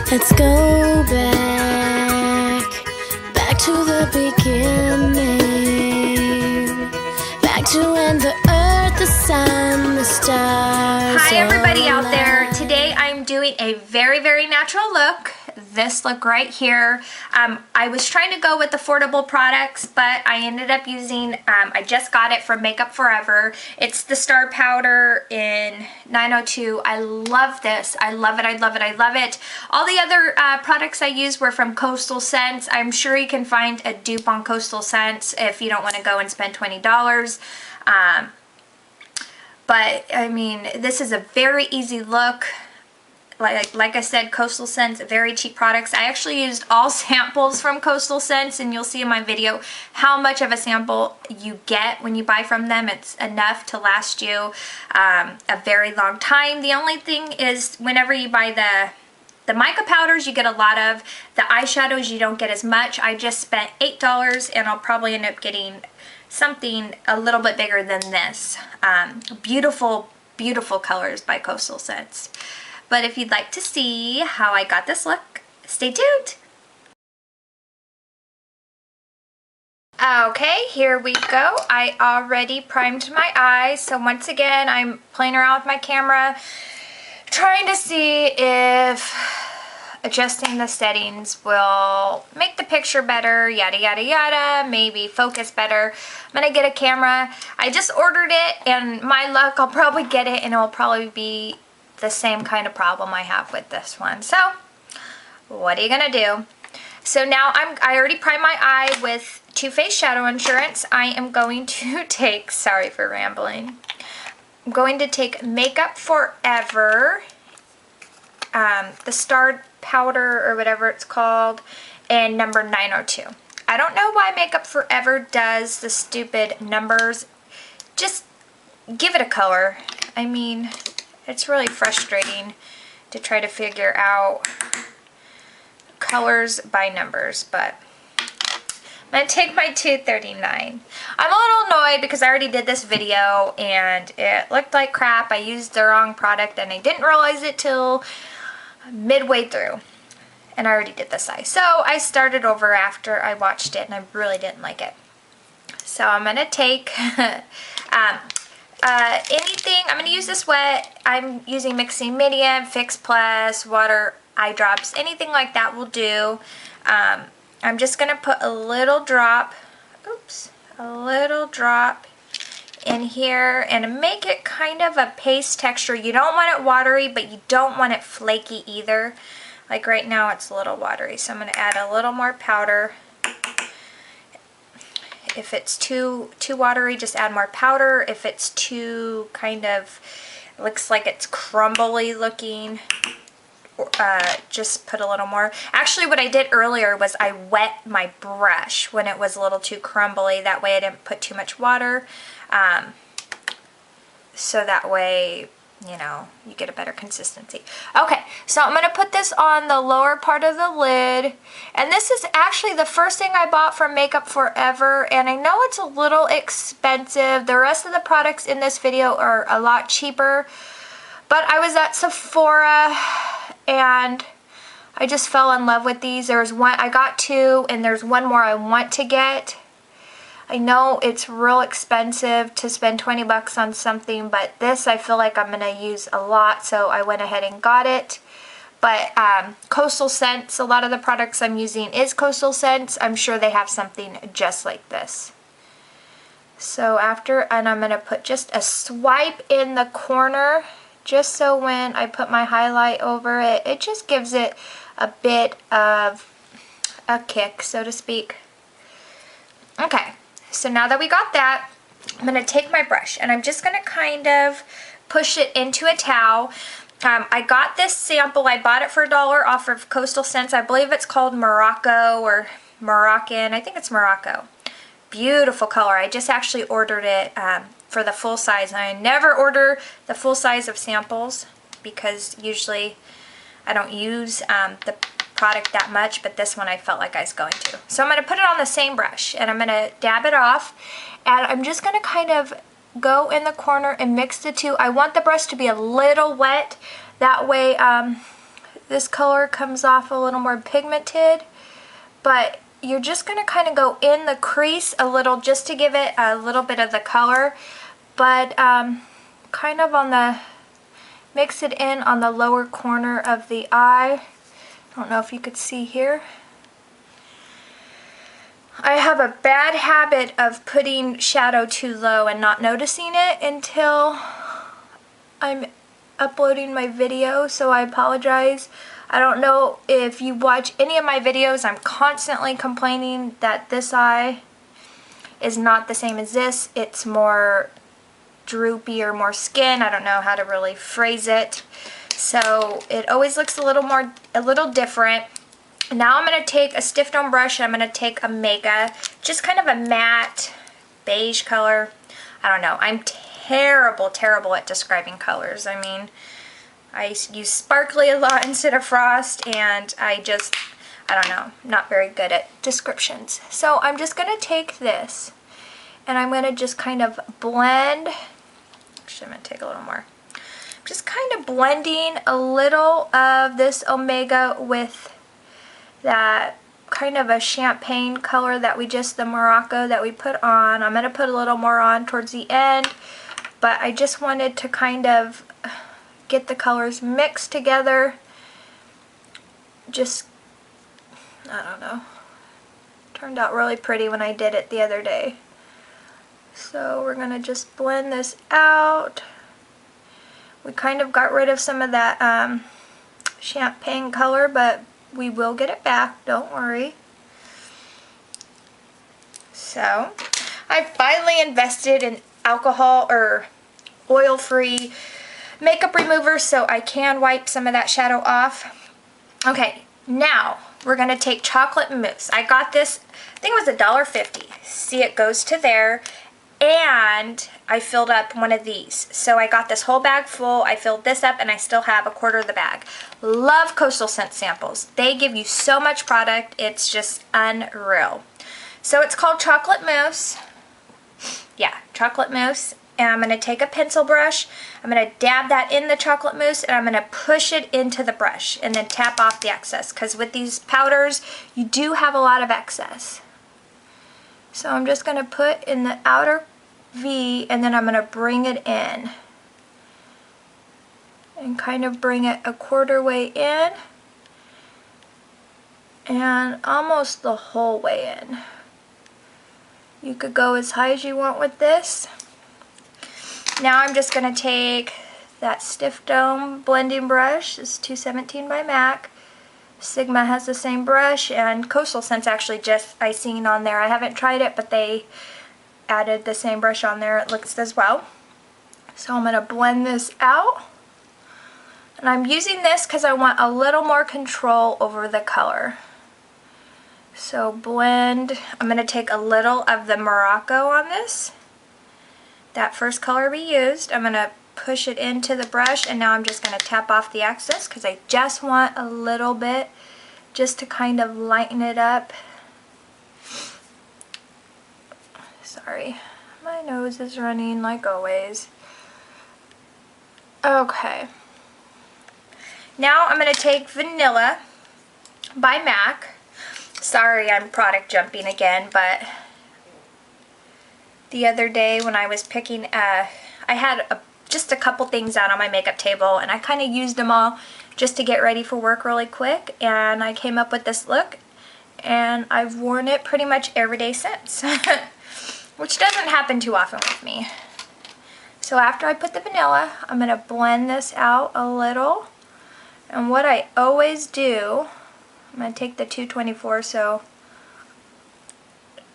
Let's go back to the beginning, back to when the earth, the sun, the stars. Hi everybody out there. Today I'm doing a very, very natural look. This look right here. I was trying to go with affordable products, but I ended up using, I just got it from Makeup Forever. It's the Star Powder in 902. I love this. I love it. I love it. I love it. All the other products I used were from CoastleScents. I'm sure you can find a dupe on CoastleScents if you don't want to go and spend $20. But I mean, this is a very easy look. Like I said, CoastleScents, very cheap products. I actually used all samples from CoastleScents, and you'll see in my video how much of a sample you get when you buy from them. It's enough to last you a very long time. The only thing is, whenever you buy the mica powders, you get a lot of. The eyeshadows, you don't get as much. I just spent $8, and I'll probably end up getting something a little bit bigger than this. Beautiful, beautiful colors by CoastleScents. But if you'd like to see how I got this look, stay tuned. Okay, here we go. I already primed my eyes. So once again, I'm playing around with my camera, trying to see if adjusting the settings will make the picture better, yada, yada, yada, maybe focus better. I'm gonna get a camera. I just ordered it, and my luck, I'll probably get it, and it will probably be the same kind of problem I have with this one. So what are you gonna do? So now I already primed my eye with Too Faced Shadow Insurance. I am going to take, sorry for rambling, I'm going to take Makeup Forever, the Star Powder or whatever it's called, and number 902. I don't know why Makeup Forever does the stupid numbers. Just give it a color. I mean, it's really frustrating to try to figure out colors by numbers, but I'm going to take my 239. I'm a little annoyed because I already did this video and it looked like crap. I used the wrong product and I didn't realize it till midway through. And I already did this eye. So I started over after I watched it and I really didn't like it. So I'm going to take anything, I'm going to use this wet. I'm using Mixing Medium, Fix Plus, water, eye drops, anything like that will do. I'm just going to put a little drop, in here and make it kind of a paste texture. You don't want it watery, but you don't want it flaky either. Like right now it's a little watery, so I'm going to add a little more powder. If it's too watery, just add more powder. If it's too kind of, looks like it's crumbly looking, just put a little more. Actually, what I did earlier was I wet my brush when it was a little too crumbly. That way I didn't put too much water. So that way, you know, you get a better consistency. Okay, so I'm going to put this on the lower part of the lid. And this is actually the first thing I bought from Makeup Forever. And I know it's a little expensive. The rest of the products in this video are a lot cheaper. But I was at Sephora and I just fell in love with these. There was one, I got two, and there's one more I want to get. I know it's real expensive to spend 20 bucks on something, but this I feel like I'm going to use a lot, so I went ahead and got it. But CoastleScents, a lot of the products I'm using is CoastleScents. I'm sure they have something just like this. So and I'm going to put just a swipe in the corner, just so when I put my highlight over it, it just gives it a bit of a kick, so to speak. Okay. So now that we got that, I'm going to take my brush and I'm just going to kind of push it into a towel. I got this sample. I bought it for $1 off of CoastleScents. I believe it's called Morocco or Moroccan. I think it's Morocco. Beautiful color. I just actually ordered it for the full size. And I never order the full size of samples because usually I don't use the product that much, but this one I felt like I was going to. So I'm going to put it on the same brush and I'm going to dab it off, and I'm just going to kind of go in the corner and mix the two. I want the brush to be a little wet, that way This color comes off a little more pigmented, but you're just going to kind of go in the crease a little just to give it a little bit of the color, but kind of on the, mix it in on the lower corner of the eye. I don't know if you could see here. I have a bad habit of putting shadow too low and not noticing it until I'm uploading my video, so I apologize. I don't know if you watch any of my videos, I'm constantly complaining that this eye is not the same as this. It's more droopy or more skin. I don't know how to really phrase it. So it always looks a little different. Now I'm going to take a stiff tone brush and I'm going to take a Mica, just kind of a matte beige color. I don't know. I'm terrible at describing colors. I mean, I use sparkly a lot instead of frost, and I don't know, not very good at descriptions. So I'm just going to take this and I'm going to just kind of blend. Actually, I'm going to take a little more. Just kind of blending a little of this Omega with that kind of a champagne color that the Morocco that we put on. I'm going to put a little more on towards the end, but I just wanted to kind of get the colors mixed together. Just, I don't know, turned out really pretty when I did it the other day. So we're going to just blend this out. We kind of got rid of some of that champagne color, but we will get it back, don't worry. So, I finally invested in alcohol or oil-free makeup remover so I can wipe some of that shadow off. Okay, now we're going to take chocolate mousse. I got this, I think it was $1.50. See, it goes to there. And I filled up one of these. So I got this whole bag full, I filled this up, and I still have a quarter of the bag. Love CoastleScents samples. They give you so much product, it's just unreal. So it's called Chocolate Mousse. Yeah, Chocolate Mousse. And I'm going to take a pencil brush, I'm going to dab that in the chocolate mousse, and I'm going to push it into the brush and then tap off the excess. Because with these powders, you do have a lot of excess. So I'm just going to put in the outer V, and then I'm going to bring it in. And kind of bring it a quarter way in. And almost the whole way in. You could go as high as you want with this. Now I'm just going to take that Stiff Dome blending brush. This is 217 by MAC. Sigma has the same brush, and CoastleScents actually I seen on there. I haven't tried it, but they added the same brush on there. It looks as well. So I'm going to blend this out. And I'm using this because I want a little more control over the color. So blend. I'm going to take a little of the Morocco on this. That first color we used. I'm going to push it into the brush, and now I'm just going to tap off the excess because I just want a little bit just to kind of lighten it up. Sorry, my nose is running like always. Okay, now I'm going to take Vanilla by MAC. Sorry, I'm product jumping again, but the other day when I was picking, I had just a couple things out on my makeup table, and I kind of used them all just to get ready for work really quick, and I came up with this look, and I've worn it pretty much every day since, which doesn't happen too often with me. So after I put the vanilla, I'm going to blend this out a little, and what I always do, I'm going to take the 224 so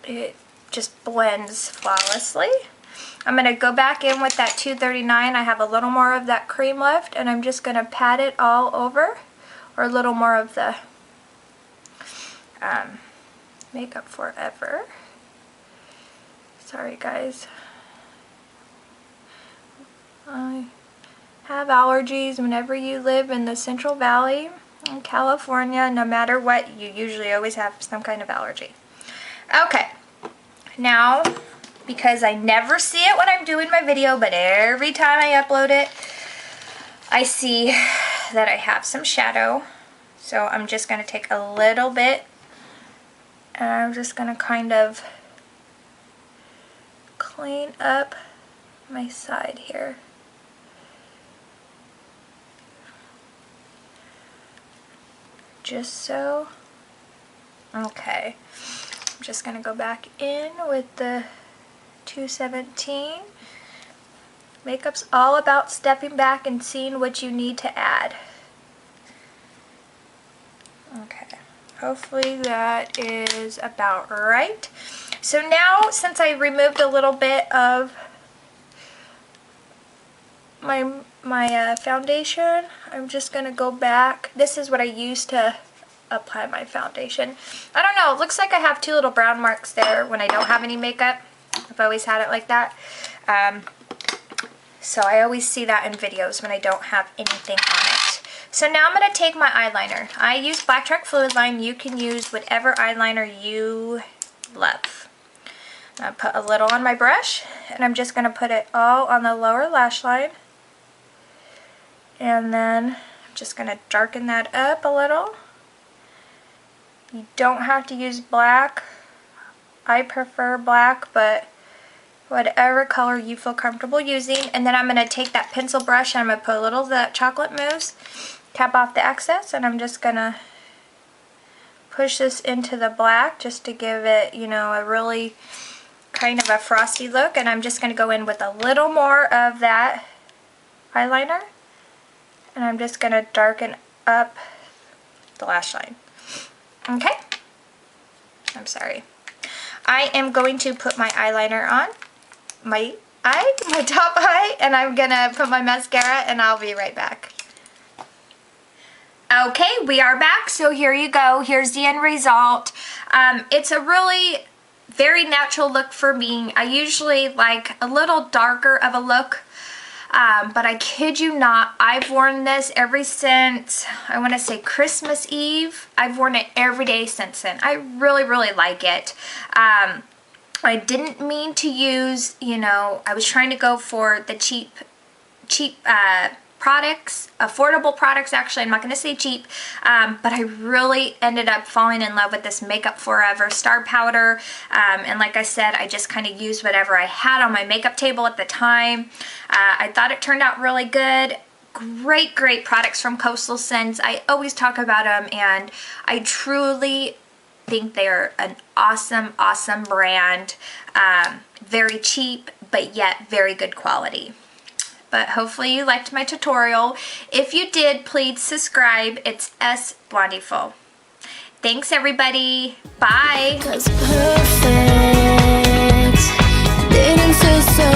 it just blends flawlessly. I'm going to go back in with that 239. I have a little more of that cream left, and I'm just going to pat it all over, or a little more of the Makeup Forever. Sorry guys. I have allergies. Whenever you live in the Central Valley in California, no matter what, you usually always have some kind of allergy. Okay, now, because I never see it when I'm doing my video, but every time I upload it, I see that I have some shadow. So I'm just going to take a little bit and I'm just going to kind of clean up my side here. Just so. Okay. I'm just going to go back in with the 217. Makeup's all about stepping back and seeing what you need to add. Okay. Hopefully that is about right. So now, since I removed a little bit of my foundation, I'm just going to go back. This is what I use to apply my foundation. I don't know, it looks like I have two little brown marks there when I don't have any makeup. I've always had it like that. So I always see that in videos when I don't have anything on it. So now I'm going to take my eyeliner. I use Black Track Fluid Line. You can use whatever eyeliner you love. I'll put a little on my brush, and I'm just going to put it all on the lower lash line. And then I'm just going to darken that up a little. You don't have to use black. I prefer black, but whatever color you feel comfortable using. And then I'm going to take that pencil brush and I'm going to put a little of that chocolate mousse, tap off the excess, and I'm just going to push this into the black just to give it, you know, a really kind of a frosty look. And I'm just going to go in with a little more of that eyeliner, and I'm just going to darken up the lash line. Okay? I'm sorry. I am going to put my eyeliner on my top eye, and I'm gonna put my mascara, and I'll be right back. Okay, we are back. So here you go. Here's the end result. It's a really very natural look for me. I usually like a little darker of a look, but I kid you not, I've worn this ever since, I want to say Christmas Eve. I've worn it every day since then. I really, really like it. I didn't mean to use, you know, I was trying to go for the cheap products, affordable products actually, I'm not going to say cheap, but I really ended up falling in love with this Makeup Forever Star Powder, and like I said, I just kind of used whatever I had on my makeup table at the time. I thought it turned out really good. Great, great products from CoastleScents. I always talk about them, and I truly think they're an awesome, awesome brand. Very cheap, but yet very good quality. But hopefully you liked my tutorial. If you did, please subscribe. It's S Blondieful. Thanks everybody. Bye. 'Cause perfect didn't feel so